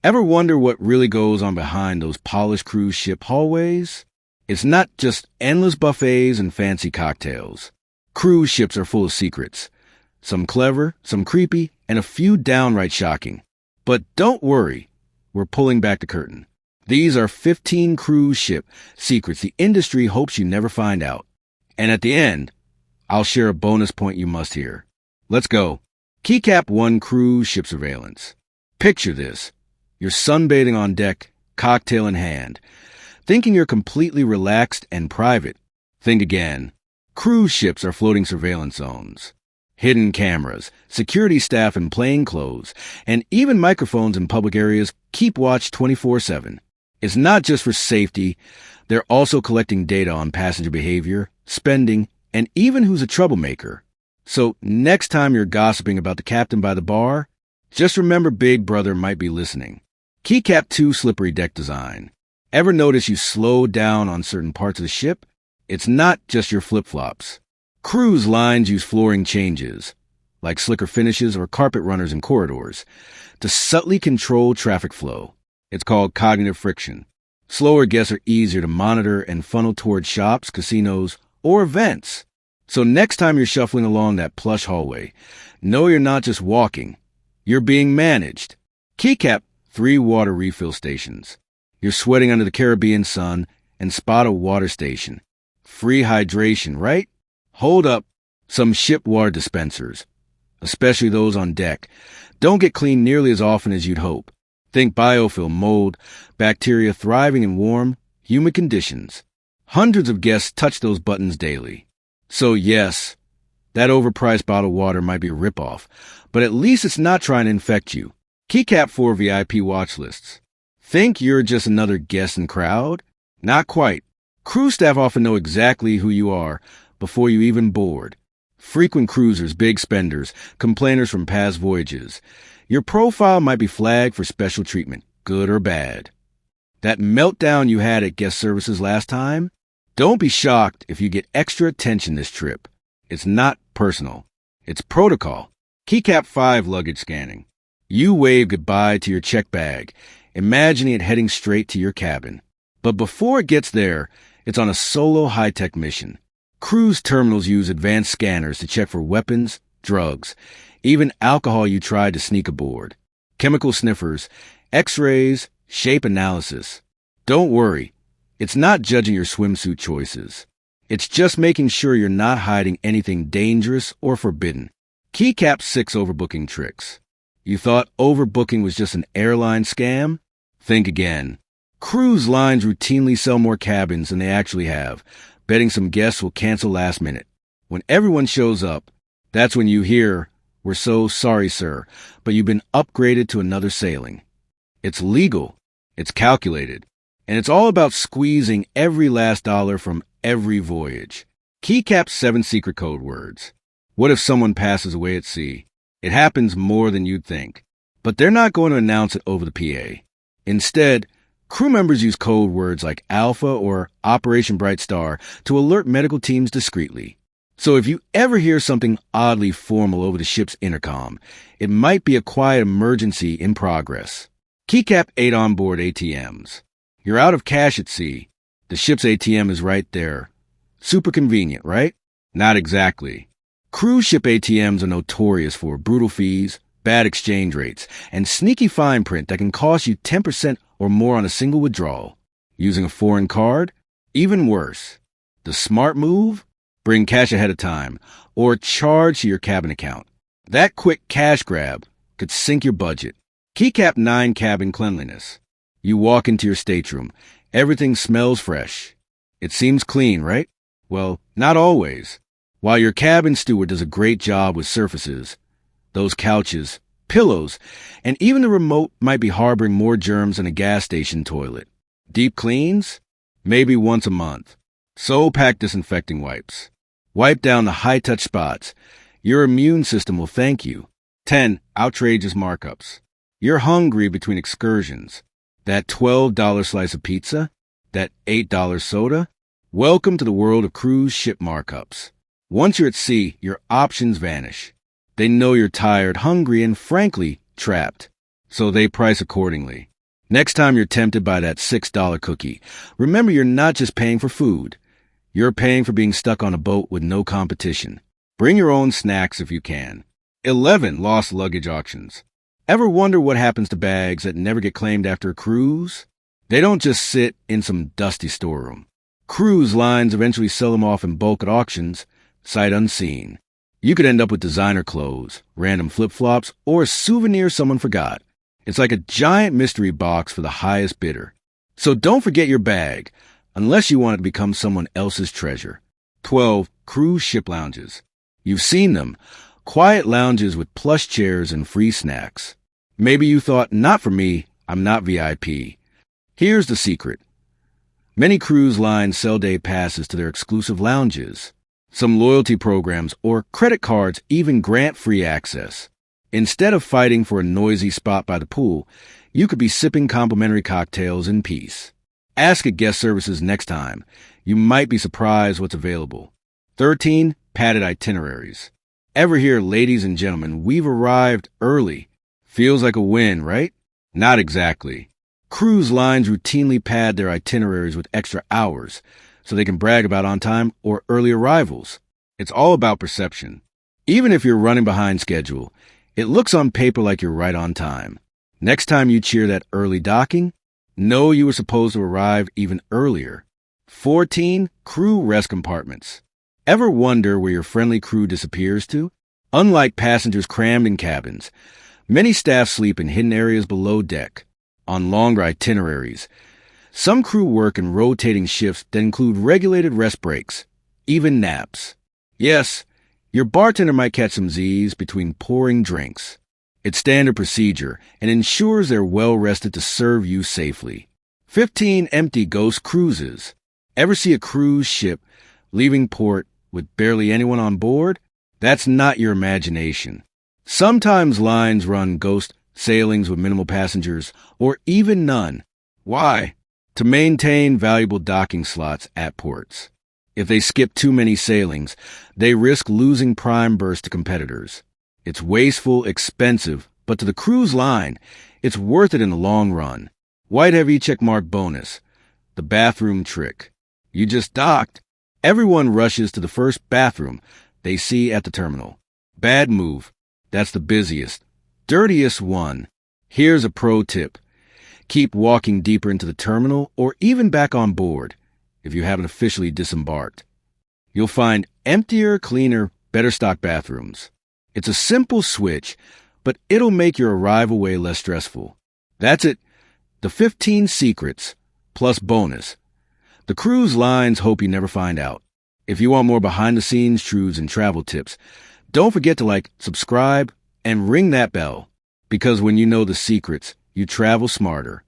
Ever wonder what really goes on behind those polished cruise ship hallways? It's not just endless buffets and fancy cocktails. Cruise ships are full of secrets. Some clever, some creepy, and a few downright shocking. But don't worry, we're pulling back the curtain. These are 15 cruise ship secrets the industry hopes you never find out. And at the end, I'll share a bonus point you must hear. Let's go. Keycap 1 Cruise Ship Surveillance. Picture this. You're sunbathing on deck, cocktail in hand, thinking you're completely relaxed and private. Think again. Cruise ships are floating surveillance zones. Hidden cameras, security staff in plain clothes, and even microphones in public areas keep watch 24/7. It's not just for safety. They're also collecting data on passenger behavior, spending, and even who's a troublemaker. So next time you're gossiping about the captain by the bar, just remember Big Brother might be listening. Keycap 2 Slippery Deck Design. Ever notice you slow down on certain parts of the ship? It's not just your flip-flops. Cruiselines use flooring changes, like slicker finishes or carpet runners in corridors, to subtly control traffic flow. It's called cognitive friction. Slower guests are easier to monitor and funnel toward shops, casinos, or events. So next time you're shuffling along that plush hallway, know you're not just walking. You're being managed. Keycap 3 Water Refill Stations. You're sweating under the Caribbean sun and spot a water station. Free hydration, right? Hold up. Some ship water dispensers, especially those on deck, don't get cleaned nearly as often as you'd hope. Think biofilm, mold, bacteria thriving in warm, humid conditions. Hundreds of guests touch those buttons daily. So yes, that overpriced bottled water might be a ripoff, but at least it's not trying to infect you. Keycap 4 VIP watch lists. Think you're just another guest in crowd? Not quite. Crew staff often know exactly who you are before you even board. Frequent cruisers, big spenders, complainers from past voyages. Your profile might be flagged for special treatment, good or bad. That meltdown you had at guest services last time? Don't be shocked if you get extra attention this trip. It's not personal. It's protocol. Keycap 5 Luggage Scanning. You wave goodbye to your check bag, imagining it heading straight to your cabin. But before it gets there, it's on a solo high-tech mission. Cruise terminals use advanced scanners to check for weapons, drugs, even alcohol you tried to sneak aboard. Chemical sniffers, x-rays, shape analysis. Don't worry. It's not judging your swimsuit choices. It's just making sure you're not hiding anything dangerous or forbidden. Keycap 6 Overbooking Tricks. You thought overbooking was just an airline scam? Think again. Cruise lines routinely sell more cabins than they actually have, betting some guests will cancel last minute. When everyone shows up, that's when you hear, "We're so sorry, sir, but you've been upgraded to another sailing." It's legal, it's calculated, and it's all about squeezing every last dollar from every voyage. Keycap 7 Secret Code Words. What if someone passes away at sea? It happens more than you'd think. But they're not going to announce it over the PA. Instead, crew members use code words like Alpha or Operation Bright Star to alert medical teams discreetly. So if you ever hear something oddly formal over the ship's intercom, it might be a quiet emergency in progress. Keycap 8 Onboard ATMs. You're out of cash at sea. The ship's ATM is right there. Super convenient, right? Not exactly. Cruise ship ATMs are notorious for brutal fees, bad exchange rates, and sneaky fine print that can cost you 10% or more on a single withdrawal. Using a foreign card? Even worse. The smart move? Bring cash ahead of time, or charge to your cabin account. That quick cash grab could sink your budget. Keycap 9 Cabin Cleanliness. You walk into your stateroom. Everything smells fresh. It seems clean, right? Well, not always. While your cabin steward does a great job with surfaces, those couches, pillows, and even the remote might be harboring more germs than a gas station toilet. Deep cleans? Maybe once a month. So pack disinfecting wipes. Wipe down the high-touch spots. Your immune system will thank you. 10 Outrageous Markups. You're hungry between excursions. That $12 slice of pizza? That $8 soda? Welcome to the world of cruise ship markups. Once you're at sea, your options vanish. They know you're tired, hungry, and frankly, trapped. So they price accordingly. Next time you're tempted by that $6 cookie, remember you're not just paying for food. You're paying for being stuck on a boat with no competition. Bring your own snacks if you can. 11. Lost luggage auctions. Ever wonder what happens to bags that never get claimed after a cruise? They don't just sit in some dusty storeroom. Cruise lines eventually sell them off in bulk at auctions, sight unseen. You could end up with designer clothes, random flip-flops, or a souvenir someone forgot. It's like a giant mystery box for the highest bidder. So don't forget your bag, unless you want it to become someone else's treasure. 12. Cruise ship lounges. You've seen them. Quiet lounges with plush chairs and free snacks. Maybe you thought, not for me, I'm not VIP. Here's the secret. Many cruise lines sell day passes to their exclusive lounges. Some loyalty programs or credit cards even grant free access. Instead of fighting for a noisy spot by the pool, you could be sipping complimentary cocktails in peace. Ask at guest services next time. You might be surprised what's available. 13. Padded itineraries. Ever hear, ladies and gentlemen, we've arrived early? Feels like a win, right? Not exactly. Cruise lines routinely pad their itineraries with extra hours so they can brag about on-time or early arrivals. It's all about perception. Even if you're running behind schedule, it looks on paper like you're right on time. Next time you cheer that early docking, know you were supposed to arrive even earlier. 14. Crew rest compartments. Ever wonder where your friendly crew disappears to? Unlike passengers crammed in cabins, many staff sleep in hidden areas below deck, on longer itineraries. Some crew work in rotating shifts that include regulated rest breaks, even naps. Yes, your bartender might catch some Z's between pouring drinks. It's standard procedure and ensures they're well rested to serve you safely. 15. Empty ghost cruises. Ever see a cruise ship leaving port with barely anyone on board? That's not your imagination. Sometimes lines run ghost sailings with minimal passengers, or even none. Why? To maintain valuable docking slots at ports. If they skip too many sailings, they risk losing prime berths to competitors. It's wasteful, expensive, but to the cruise line, it's worth it in the long run. White heavy checkmark bonus. The bathroom trick. You just docked. Everyone rushes to the first bathroom they see at the terminal. Bad move. That's the busiest, dirtiest one. Here's a pro tip. Keep walking deeper into the terminal or even back on board if you haven't officially disembarked. You'll find emptier, cleaner, better stocked bathrooms. It's a simple switch, but it'll make your arrival way less stressful. That's it. The 15 secrets, plus bonus. The cruise lines hope you never find out. If you want more behind-the-scenes truths and travel tips, don't forget to subscribe, and ring that bell. Because when you know the secrets, you travel smarter.